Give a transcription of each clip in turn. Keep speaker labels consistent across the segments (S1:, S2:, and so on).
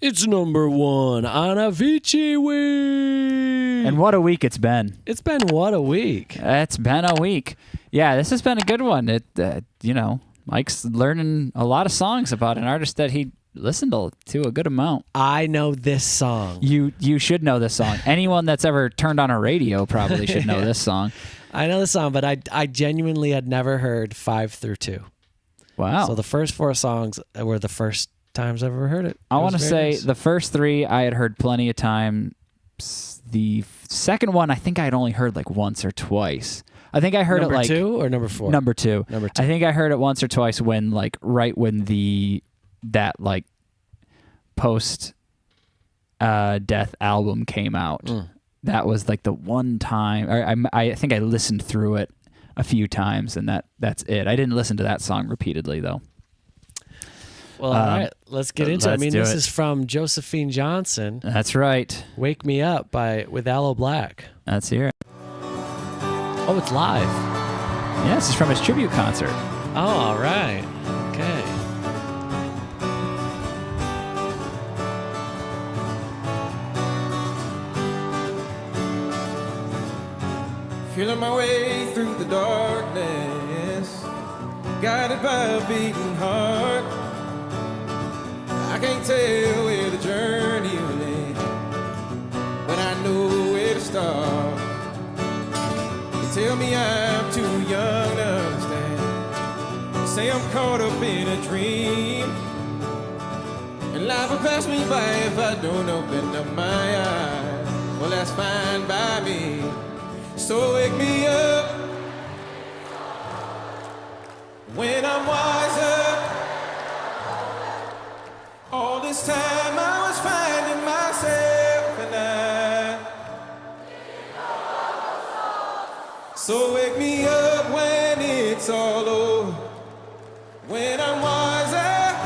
S1: It's number one on Avicii Week.
S2: And what a week it's been.
S1: It's been what a week.
S2: It's been a week. Yeah, this has been a good one. Mike's learning a lot of songs about an artist that he listened to a good amount.
S1: I know this song.
S2: You should know this song. Anyone that's ever turned on a radio probably should know this song.
S1: I know the song, but I genuinely had never heard 5 through 2.
S2: Wow.
S1: So the first 4 songs were the first times I've ever heard it.
S2: I want to say
S1: nice.
S2: The first 3 I had heard plenty of times. The second one I think I had only heard like once or twice. I think I heard
S1: number
S2: it like
S1: number 2 or number 4?
S2: Number 2.
S1: Number 2.
S2: I think I heard it once or twice when right when that post death album came out. That was like the one time. I think I listened through it a few times, and that's it. I didn't listen to that song repeatedly though.
S1: Well, all right, let's get into it. I mean, this
S2: it.
S1: is from Josephine Johnson.
S2: That's right.
S1: "Wake Me Up" with Aloe Blacc.
S2: Let's hear it.
S1: Oh, it's live.
S2: Yeah, this is from his tribute concert.
S1: Oh, all right. Okay.
S3: Feeling my way through the darkness, guided by a beating heart. I can't tell where the journey will end, but I know where to start. They tell me I'm too young to understand, say I'm caught up in a dream, and life will pass me by if I don't open up my eyes. Well, that's fine by me. So wake me up when I'm wiser. All this time I was finding myself and I. So wake me up when it's all over. When I'm wiser.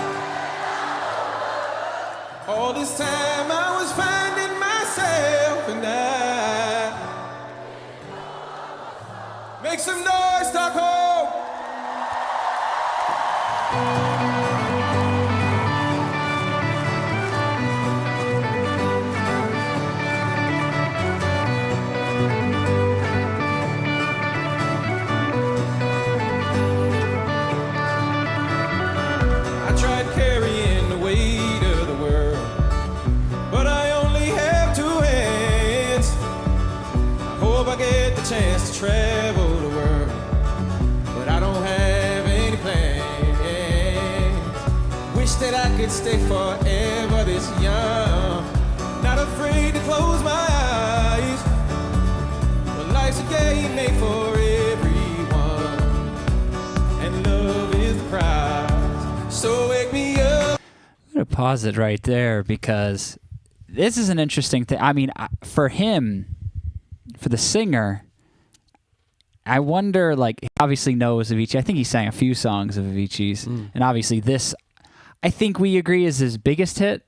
S3: All this time I was finding myself and I. Make some noise, Stockholm! I tried carrying the weight of the world, but I only have 2 hands. I hope I get the chance to travel the world, but I don't have any plans. Wish that I could stay forever this young, not afraid to close my eyes. But life's a game made for everyone, and love is the prize. So wake me up.
S2: I'm going to pause it right there because this is an interesting thing. I mean, for him, for the singer, I wonder, he obviously knows Avicii. I think he sang a few songs of Avicii's. And obviously this, I think we agree, is his biggest hit.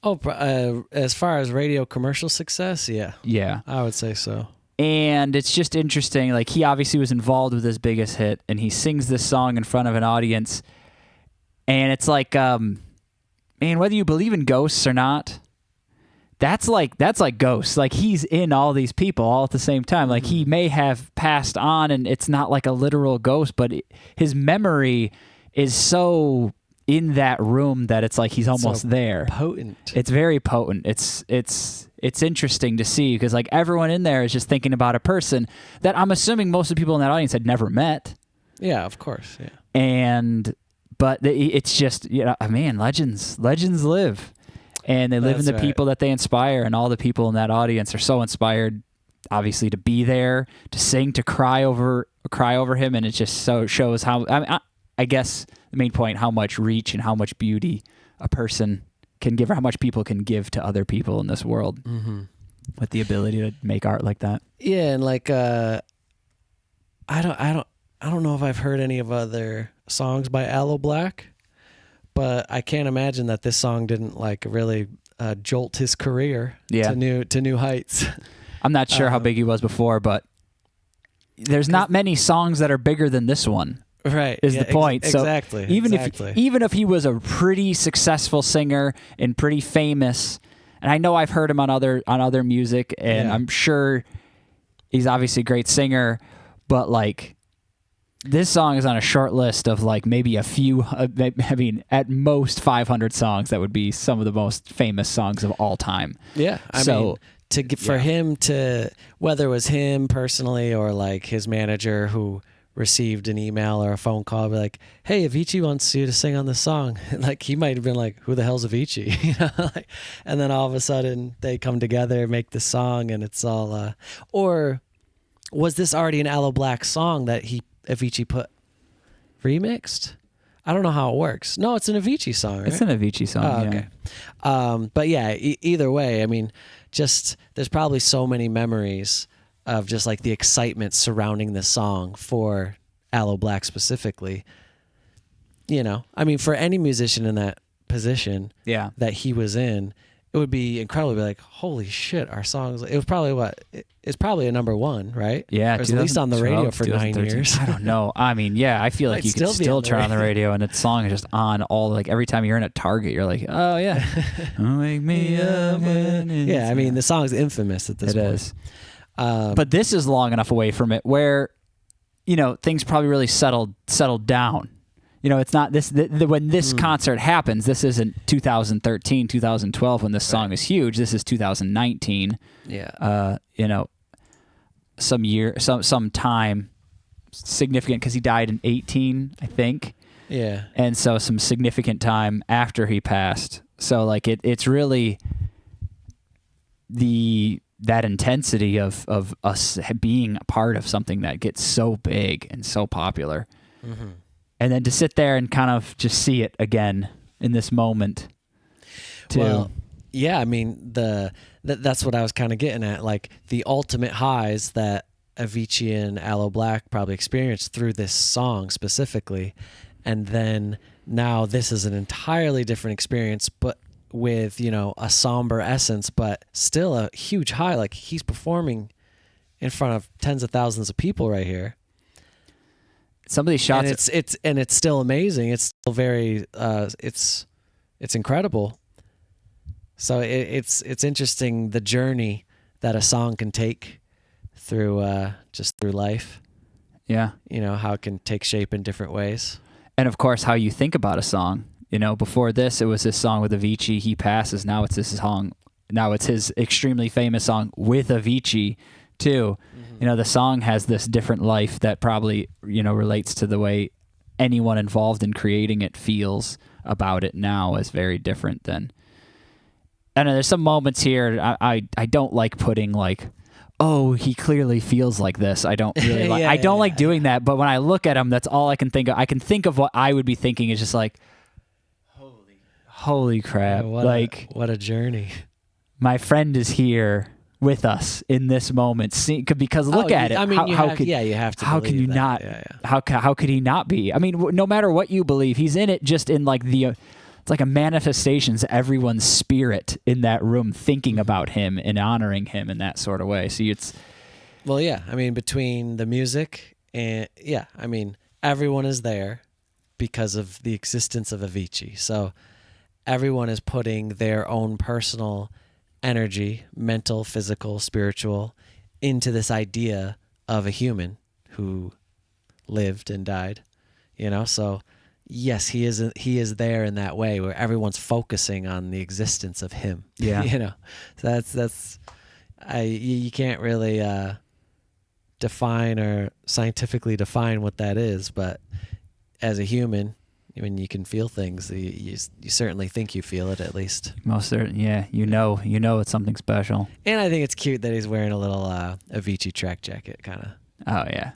S1: Oh, as far as radio commercial success, yeah.
S2: Yeah.
S1: I would say so. And
S2: it's just interesting. He obviously was involved with his biggest hit, and he sings this song in front of an audience. And it's man, whether you believe in ghosts or not, that's like ghosts. He's in all these people all at the same time. He may have passed on, and it's not like a literal ghost, but his memory is so in that room that it's he's almost so there.
S1: Potent.
S2: It's very potent. It's interesting to see because everyone in there is just thinking about a person that I'm assuming most of the people in that audience had never met.
S1: Yeah, of course. Yeah.
S2: But it's just, man, legends live. And they live in the people that they inspire, and all the people in that audience are so inspired, obviously, to be there, to sing, to cry over him, and it just so shows how. I guess the main point: how much reach and how much beauty a person can give, or how much people can give to other people in this world, with the ability to make art like that.
S1: Yeah, and I don't know if I've heard any of other songs by Aloe Blacc. But I can't imagine that this song didn't really jolt his career to new heights.
S2: I'm not sure how big he was before, but there's not many songs that are bigger than this one.
S1: Right.
S2: Is the point.
S1: Exactly.
S2: So even if he was a pretty successful singer and pretty famous, and I know I've heard him on other music, and I'm sure he's obviously a great singer, but like this song is on a short list of like maybe a few, I mean, at most 500 songs that would be some of the most famous songs of all time.
S1: Yeah. I mean, for him to, whether it was him personally or like his manager who received an email or a phone call, be like, hey, Avicii wants you to sing on this song. Like he might have been like, who the hell's Avicii? You know, like, and then all of a sudden they come together, make the song, and it's all, or was this already an Aloe Blacc song that Avicii put remixed? I don't know how it works. No, it's an Avicii song, right?
S2: It's an Avicii song,
S1: okay. But yeah, either way, I mean, just there's probably so many memories of just like the excitement surrounding this song for Aloe Blacc specifically. You know, I mean, for any musician in that position that he was in, it would be incredible to be like, holy shit, our songs. It was probably it's probably a number one, right?
S2: Yeah.
S1: Or at least on the radio for 9 years.
S2: I don't know. I mean, yeah, I feel like you could still turn on the radio and the song is just on all, like every time you're in a Target, you're like, oh yeah. Wake me up.
S1: Yeah, I mean, the song's infamous at this point. It is.
S2: But this is long enough away from it where, you know, things probably really settled down. You know, it's not this when this concert happens. This isn't 2013, 2012 when this song is huge. This is 2019.
S1: Yeah.
S2: You know, some time significant because he died in 18, I think.
S1: Yeah.
S2: And so some significant time after he passed. So like it's really that intensity of us being a part of something that gets so big and so popular. Mm-hmm. And then to sit there and kind of just see it again in this moment, too.
S1: Well, yeah, I mean, that's what I was kind of getting at. Like, the ultimate highs that Avicii and Aloe Blacc probably experienced through this song specifically. And then now this is an entirely different experience, but with, you know, a somber essence, but still a huge high. Like, he's performing in front of tens of thousands of people right here.
S2: Some of these shots,
S1: and it's still amazing. It's still very, it's incredible. So it's interesting the journey that a song can take through just through life.
S2: Yeah,
S1: you know how it can take shape in different ways,
S2: and of course how you think about a song. You know, before this, it was this song with Avicii. He passes. Now it's this song. Now it's his extremely famous song with Avicii too. You know, the song has this different life that probably, you know, relates to the way anyone involved in creating it feels about it now is very different than. I know there's some moments here I don't like putting like, oh, he clearly feels like this. I don't really like. I don't like doing that. But when I look at him, that's all I can think of. I can think of what I would be thinking is just like, holy crap!
S1: What a journey.
S2: My friend is here with us in this moment, because look at it.
S1: I mean,
S2: you have to. How can you
S1: that.
S2: not?
S1: Yeah.
S2: How could he not be? I mean, no matter what you believe, he's in it. Just in like it's like a manifestations. Everyone's spirit in that room, thinking about him and honoring him in that sort of way. So it's.
S1: Well, yeah. I mean, between the music and I mean, everyone is there because of the existence of Avicii. So everyone is putting their own personal energy, mental, physical, spiritual, into this idea of a human who lived and died, you know? So yes, he is there in that way where everyone's focusing on the existence of him.
S2: Yeah.
S1: You know, so you can't really define or scientifically define what that is, but as a human, I mean, you can feel things. You certainly think you feel it, at least.
S2: Most certainly, yeah. You know it's something special.
S1: And I think it's cute that he's wearing a little Avicii track jacket, kind of.
S2: Oh yeah,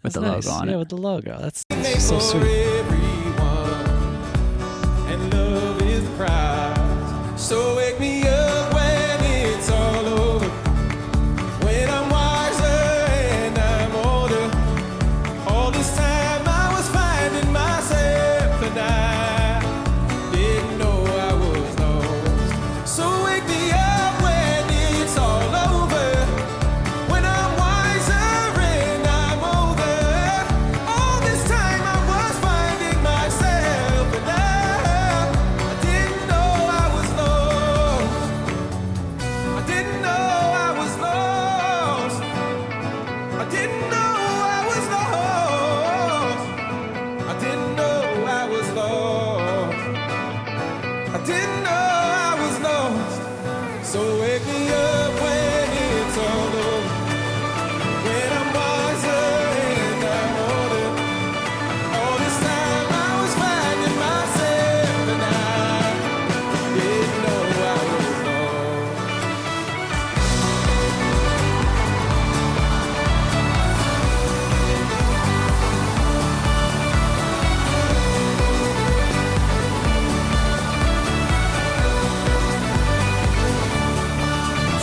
S2: with the
S1: nice.
S2: Logo on it.
S1: Yeah, with the logo. That's so sweet.
S3: Everyone, and love is the prize. So wake me up when it's all over. When I'm wiser and I'm older. All this time I was finding myself and I didn't know I was lost. So wake me up when it's all over. When I'm wiser and I'm older. All this time I I didn't know I was lost. So wake me up when it's all over, when I'm wiser and I'm older. All this time I was finding myself, and I didn't know I was lost.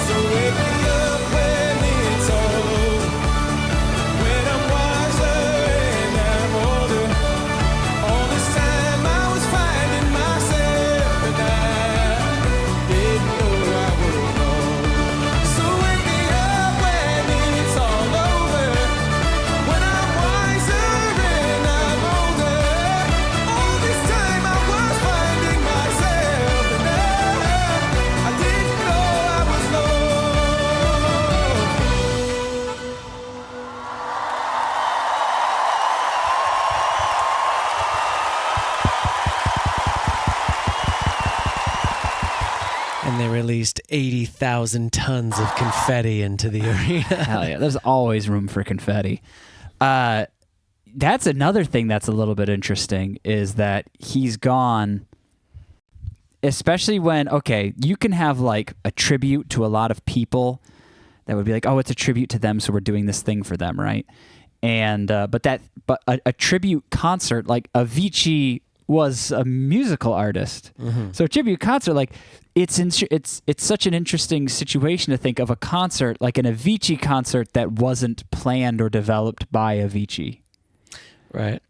S3: So wake me up when it's all over, when I'm wiser and I'm older. All this time I was finding myself, and I didn't know I was lost. So wake me up when it's all over, when I'm wiser and I'm older. All this time I was finding myself, and I didn't know I was lost.
S1: And they released 80,000 tons of confetti into the arena.
S2: Hell yeah, there's always room for confetti. That's another thing that's a little bit interesting is that he's gone, especially when, okay, you can have like a tribute to a lot of people that would be like, oh, it's a tribute to them, so we're doing this thing for them, right? And but a tribute concert, like Avicii was a musical artist, so a tribute concert, like it's such an interesting situation to think of a concert like an Avicii concert that wasn't planned or developed by Avicii.
S1: Right.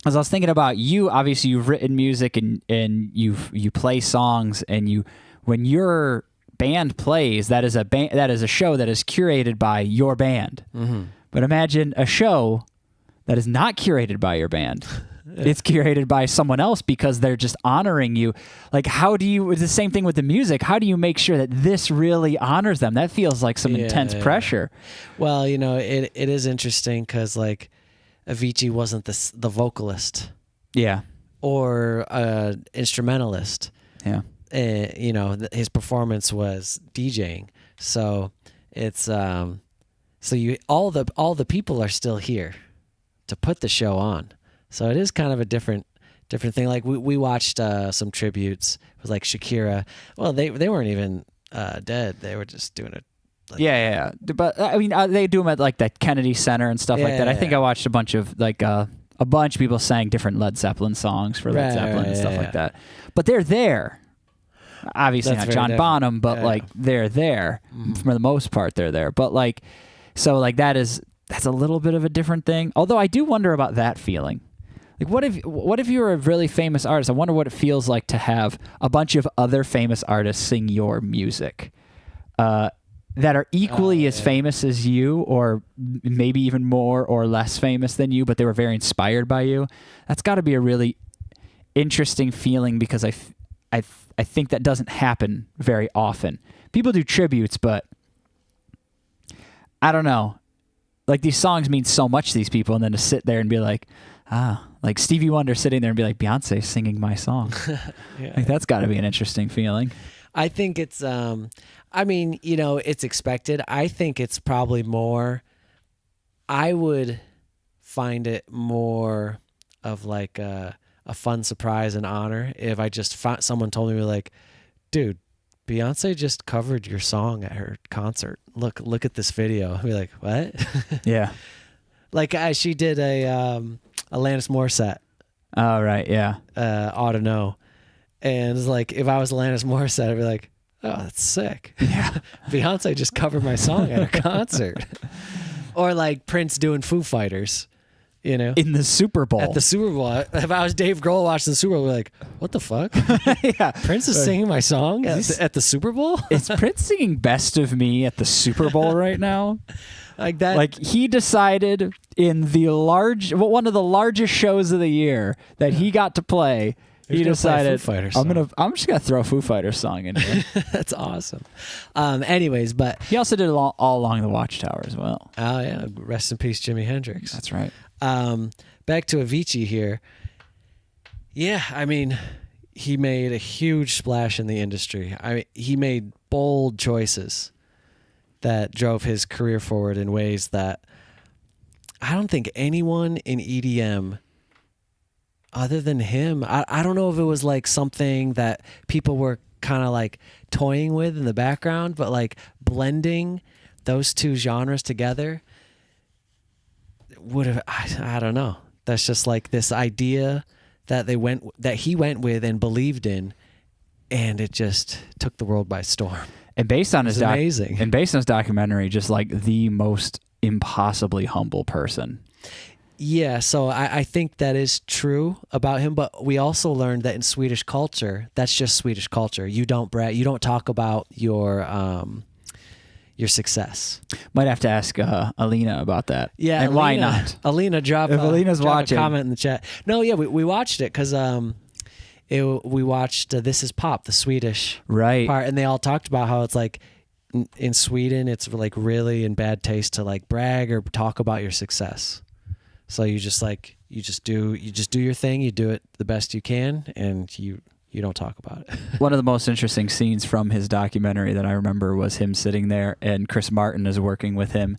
S2: As I was thinking about you, obviously you've written music and you play songs, and when your band plays, that is a show that is curated by your band.
S1: Mm-hmm.
S2: But imagine a show that is not curated by your band. It's curated by someone else because they're just honoring you. Like, it's the same thing with the music. How do you make sure that this really honors them? That feels like some intense pressure.
S1: Well, it is interesting because like Avicii wasn't the vocalist.
S2: Yeah.
S1: Or instrumentalist.
S2: Yeah.
S1: His performance was DJing. So it's all the people are still here to put the show on. So it is kind of a different thing. Like we watched some tributes. It was like Shakira. Well, they weren't even dead. They were just doing it. Like,
S2: yeah. But I mean, they do them at like that Kennedy Center and stuff like that. I think I watched a bunch of people sang different Led Zeppelin songs for Led Zeppelin and stuff like that. But they're there. Obviously
S1: That's
S2: not John
S1: very
S2: Bonham, but
S1: Yeah.
S2: like they're there. For the most part, they're there. But like, so like that's a little bit of a different thing. Although I do wonder about that feeling. Like, what if you were a really famous artist? I wonder what it feels like to have a bunch of other famous artists sing your music that are equally as famous as you, or maybe even more or less famous than you, but they were very inspired by you. That's got to be a really interesting feeling because I think that doesn't happen very often. People do tributes, but I don't know. Like, these songs mean so much to these people, and then to sit there and be like, like Stevie Wonder sitting there and be like, Beyonce singing my song. That's got to be an interesting feeling.
S1: I think it's, it's expected. I think it's probably more, I would find it more of like a fun surprise and honor if I just found someone told me like, dude, Beyonce just covered your song at her concert. Look at this video. I'd be like, what?
S2: Yeah.
S1: Like she did a Alanis Morissette.
S2: Oh, right. Yeah.
S1: Ought to know. And it's like, if I was Alanis Morissette, I'd be like, oh, that's sick.
S2: Yeah.
S1: Beyonce just covered my song at a concert. Or like Prince doing Foo Fighters,
S2: in the Super Bowl.
S1: At the Super Bowl. If I was Dave Grohl watching the Super Bowl, I'd be like, what the fuck?
S2: Yeah.
S1: Prince is singing my song at the Super Bowl?
S2: Is Prince singing Best of Me at the Super Bowl right now?
S1: Like that.
S2: Like, he decided in one of the largest shows of the year that he got to play. He decided, I'm just gonna throw a Foo Fighters song in here.
S1: That's awesome. Anyways, but
S2: he also did it all along the Watchtower as well.
S1: Oh yeah, rest in peace, Jimi Hendrix.
S2: That's right.
S1: Back to Avicii here. Yeah, I mean, he made a huge splash in the industry. He made bold choices that drove his career forward in ways that I don't think anyone in EDM other than him, I don't know if it was like something that people were kind of like toying with in the background, but like blending those two genres together would have, I don't know. That's just like this idea that he went with and believed in, and it just took the world by storm.
S2: And based on his
S1: amazing.
S2: And based on his documentary, just like the most impossibly humble person.
S1: Yeah, so I think that is true about him, but we also learned that in Swedish culture, that's just Swedish culture. You don't brag, you don't talk about your success.
S2: Might have to ask Alina about that.
S1: Yeah,
S2: and why not?
S1: Alina, drop
S2: Alina's watching,
S1: a comment in the chat. No, yeah, we watched it because we watched This Is Pop, the Swedish part, and they all talked about how it's like in Sweden, it's like really in bad taste to like brag or talk about your success. So you just do your thing, you do it the best you can, and you don't talk about it.
S2: One of the most interesting scenes from his documentary that I remember was him sitting there and Chris Martin is working with him.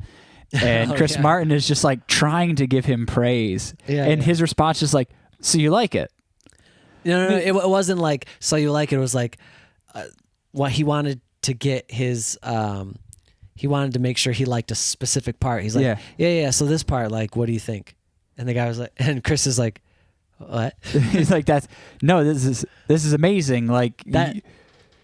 S2: And Chris Martin is just like trying to give him praise. Yeah, and his response is like, so you like it?
S1: No, it wasn't like, so you like it. It was like, what he wanted to get his, he wanted to make sure he liked a specific part. He's like, yeah. So this part, like, what do you think? And the guy was like, and Chris is like, what?
S2: He's like, this is amazing. Like that,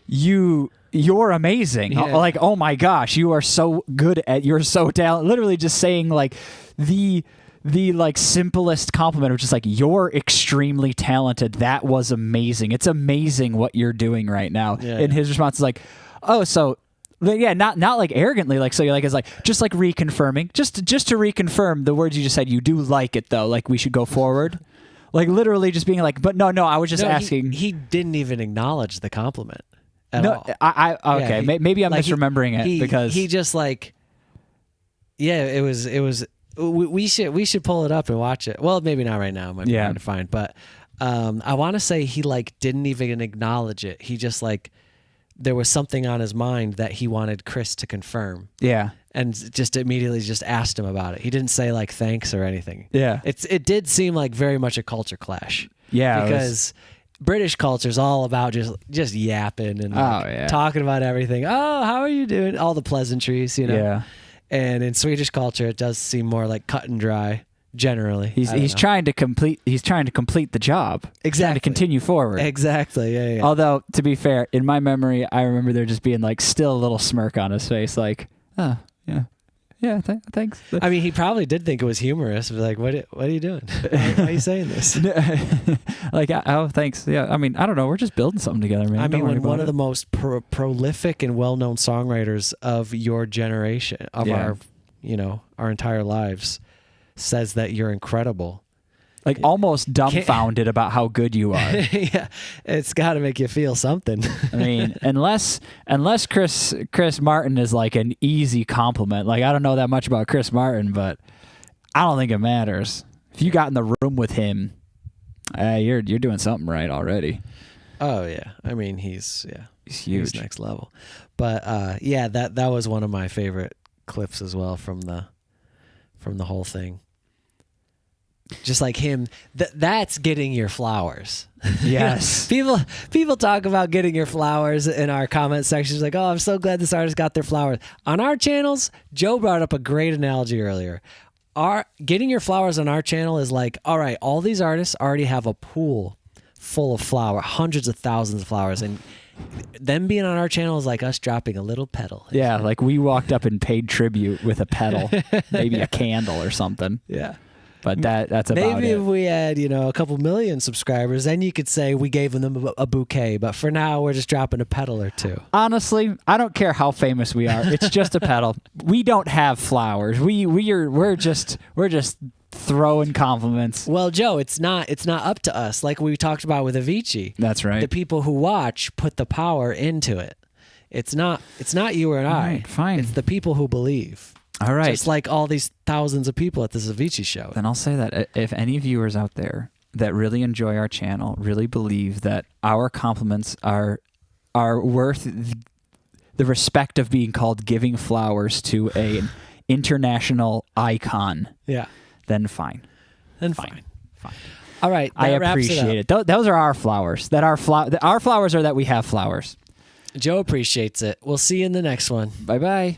S2: you're amazing. Yeah. Like, oh my gosh, you are so good you're so talented. Literally just saying like the like simplest compliment, which is like, you're extremely talented. That was amazing. It's amazing what you're doing right now. Yeah, and his response is like, oh, so yeah, not like arrogantly, like, so you're like, it's like, just like reconfirming, just to reconfirm the words you just said. You do like it though. Like we should go forward. Like literally just being like, but no, I was just asking.
S1: He didn't even acknowge the compliment at all.
S2: Okay, maybe I'm like misremembering it because
S1: he just like, yeah, it was. We should pull it up and watch it. Well, maybe not right now. It might be hard to find, but I want to say he like didn't even acknowledge it. He just like, there was something on his mind that he wanted Chris to confirm. Yeah. And just immediately just asked him about it. He didn't say like thanks or anything. Yeah. It did seem like very much a culture clash. Yeah. Because British culture is all about just yapping and talking about everything. Oh, how are you doing? All the pleasantries, you know. Yeah. And in Swedish culture, it does seem more like cut and dry. Generally,
S2: he's trying to complete the job.
S1: Exactly.
S2: Trying to continue forward.
S1: Exactly. Yeah.
S2: Although, to be fair, in my memory, I remember there just being like still a little smirk on his face, like, oh yeah, thanks.
S1: I mean, he probably did think it was humorous. But like, what are you doing? Why are you saying this?
S2: Like, oh, thanks. Yeah. I mean, I don't know. We're just building something together, man.
S1: I mean, when one of the most prolific and well-known songwriters of your generation, of our entire lives, says that you're incredible,
S2: like almost dumbfounded about how good you are.
S1: Yeah, it's got to make you feel something.
S2: I mean, unless Chris Martin is like an easy compliment. Like, I don't know that much about Chris Martin, but I don't think it matters. If you got in the room with him, you're doing something right already.
S1: Oh yeah, I mean he's
S2: huge,
S1: he's next level. But that was one of my favorite clips as well from the whole thing. Just like him, that's getting your flowers.
S2: Yes.
S1: People talk about getting your flowers in our comment sections, like, oh, I'm so glad this artist got their flowers. On our channels, Joe brought up a great analogy earlier. Getting your flowers on our channel is like, all right, all these artists already have a pool full of flowers, hundreds of thousands of flowers, and them being on our channel is like us dropping a little petal.
S2: Yeah, like we walked up and paid tribute with a petal, maybe a candle or something.
S1: Yeah.
S2: But that's about it.
S1: Maybe if we had, a couple million subscribers, then you could say we gave them a bouquet. But for now, we're just dropping a petal or two.
S2: Honestly, I don't care how famous we are. It's just a petal. We don't have flowers. We're just throwing compliments.
S1: Well, Joe, it's not up to us. Like we talked about with Avicii.
S2: That's right.
S1: The people who watch put the power into it. It's not you or I.
S2: Right, fine.
S1: It's the people who believe.
S2: All right.
S1: Just like all these thousands of people at this Avicii show.
S2: Then I'll say that if any viewers out there that really enjoy our channel really believe that our compliments are worth the respect of being called giving flowers to an international icon, then fine.
S1: Fine. All right.
S2: I appreciate it. Those are our flowers. Our flowers are that we have flowers.
S1: Joe appreciates it. We'll see you in the next one.
S2: Bye-bye.